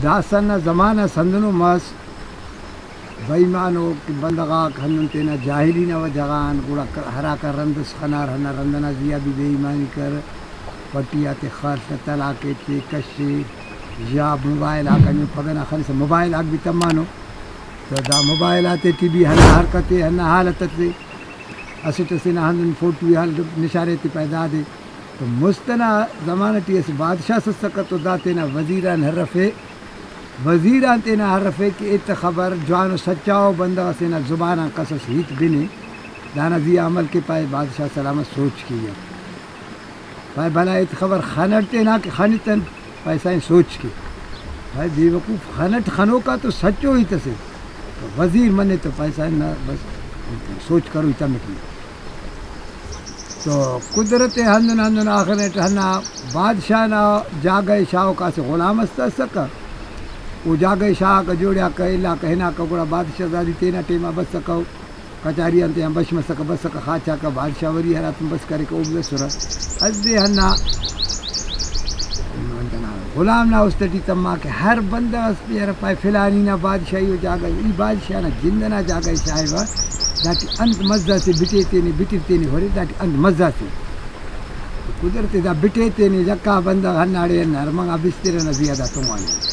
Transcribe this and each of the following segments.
داسن زمانہ سندنو مس بےمانو کہ بندگا کھنن تینا جاہلین و جغان گوڑا ہرا کر رندس خنار ہنا رندنا زیا بھی بے ایمانی کر پٹیات خرف طلاقے تے کشی یا موبائل آکن پگنا خلص موبائل آگ بھی تمانو تو دا موبائلات تی بھی ہنا حرکت ہنا حالت تے اسٹ سینا ہندن فوٹو حال نشارے تی پیدا دے تو مستنا زمانہ تی اس بادشاہ سسکت تو دا تینا وزیران حرفے وزیران تینا حرفے کہ ات خبر جوانو سچاو بندہ سینا زبانہ قصص ہیت بنے دانا زی عمل کے پائے بادشاہ سلامت سوچ کیا پائے بھلا ات خبر خنٹ تینا کہ خنٹن پائے سائن سوچ کے پائے بے وقوف خنٹ خنو کا تو سچو ہی تسے تو وزیر منے تو پائے سائن بس سوچ کرو ہی تمکی تو قدرت ہندن آخرت ہنا بادشاہ نا جاگئے شاہ کا سے غلام استا سکا وہ جاگئے شاہ کا جوڑیا کا اللہ کہنا کا گوڑا بادشاہ زادی تینا ٹیمہ بس سکاو کچاری انتے ہم بش میں سکا بس سکا خاچا کا بادشاہ وری ہرا تم بس کرے کا اوبلے سورا از دے ہنا غلام نا استٹی تمہا کہ ہر بندہ اس پہ پائے فلانی نا بادشاہی ہو جاگئے ای بادشاہ نا جندنا جاگئے شاہ با داکی انت مزہ سے بٹے تینے بٹر تینے ہو رہے داکی انت مزہ سے قدرت دا بٹے تینے جکا بندہ ہناڑے نرمنگا بستر نا زیادہ تمہانے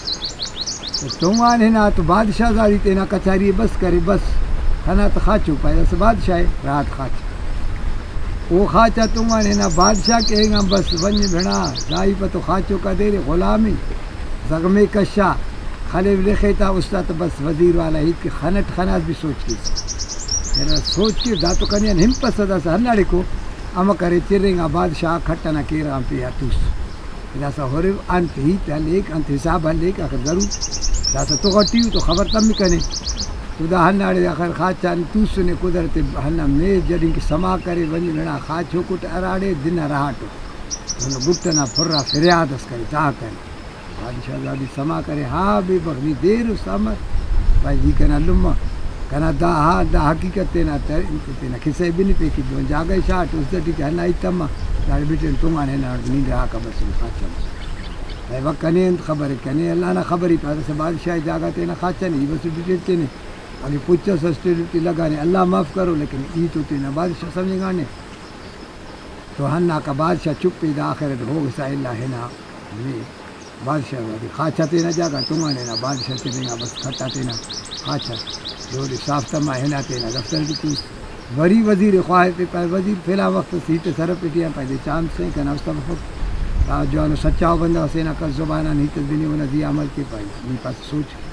تمہانے نا تو بادشاہ زادی تینا کچاری بس کرے بس ہنا تو خاچو پائے اس بادشاہ رات خاچا وہ خاچا تمہانے نا بادشاہ کہیں گا بس ونج بھڑا دائی پا تو خاچو کا دے رہے غلامی زغمے کشا خلیب لکھے تا استاد بس وزیر والا ہیت کہ خنٹ خناس بھی سوچ کی سوچ کے دا تو کنیا ہم پسدا سا ہناڑے کو اما کرے چریں گا بادشاہ کھٹا نہ کیرا ہم پہ توس داسا ہورے انت ہیت لیک انت حساب لیک آخر ضرور داسا تو غٹیو تو خبر تم بھی کنے تو دا ہناڑے آخر خاچا توس نے قدرت ہنا میں جڑیں کی سما کرے ونج بھڑا خاچو کٹ اراڑے دن رہاٹو گٹنا پھرا فریاد اس کرے چاہ کرے بادشاہ زادی سما کرے ہاں بے بغنی دیر سامر بھائی جی کنا لما کنا دا ہاں دا حقیقت تینا تینا کسے بھی نہیں پیکی دون جاگئے شاٹ اس دٹی کہ ہنا ایتما دار بیٹن تمہانے نا نیند رہا کا بس خاچا بس اے وقت کنے خبر ہے کنے اللہ نا خبری پاتا سے بادشاہ جاگا تینا خاچا نہیں بس بیٹن تینے آگے پوچھا سسٹیڈیٹی لگانے اللہ معاف کرو لیکن ای تو تینا بادشاہ سمجھے گانے تو ہنا کا بادشاہ چپ پی دا آخرت ہو گسا اللہ ہنا بادشاہ وادی خاچا تینا جاگا تمہانے نا بادشاہ تینے گا بس کھٹا تینا خاچا جوڑی صاف تمہ ہنا تینا دفتر کی تیس وری وزیر خواہد پہ پائے وزیر فیلا وقت سیٹ سر پیٹیا پائے چاند سے کنا اس وقت جوانو سچاو بندہ سینا کا زبانہ نہیں تدبینی و نزی عمل کے پائے نہیں پاس سوچ کے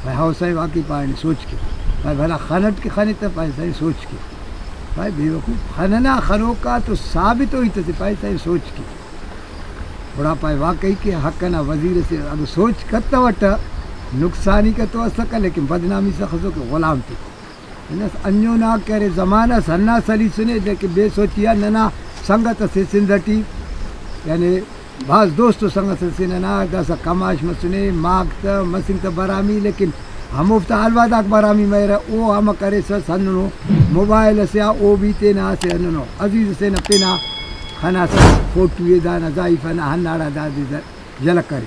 بھائی حوصائی واقعی پائے سوچ کے بھائی بھلا خنٹ کے خنت پائے صحیح سوچ کے بھائی بے وقوف خننا خنو کا تو ثابت ہوئی تھے پائے صحیح سوچ کے بڑا پائے واقعی کے حق نا وزیر سے اگر سوچ کرتا وٹا نقصانی کا تو سکا لیکن بدنامی سے خزو کے غلام تھی انجو نہ کرے زمانہ سنا سلی سنے لیکن بے سوچیا ننا سنگت سے سندھٹی یعنی بعض دوستو سنگت سے سننا داسا کماش مسنے ماگتا مسنگتا برامی لیکن ہم افتا الواداک برامی میرا او ہم کرے سننو موبائل سے او بھی تینا سے اننو عزیز سے نہ پینا خنا سے فوٹو یہ دانا ضائفنا ہناڑا دا دی جلک کرے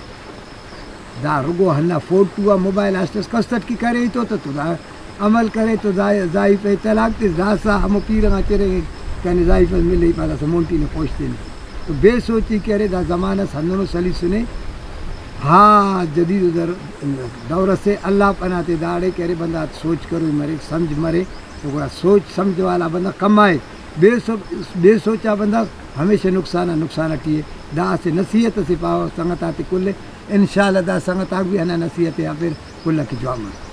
دا رگو ہنا فوٹو موبائل آستس کستٹ کی کرے تو دا عمل کرے تو ضائف طلاق تے داسا ہم پیرنگا تیرے کہنے ضائف ملے ہی پاتا سا مونٹی نے پوچھتے نہیں تو بے سوچی کرے دا زمانہ سننو سلی سنے ہاں جدید دور سے اللہ پناتے داڑے کرے بندہ سوچ کرو مرے سمجھ مرے تو گوڑا سوچ سمجھ والا بندہ کمائے بے سوچا بندہ ہمیشہ نقصانہ کیے دا سے نصیحت سے پاؤ سنگت آتے کلے انشاءاللہ دا سنگت آگ بھی ہنا نصیحت یا پھر کلہ کی جواب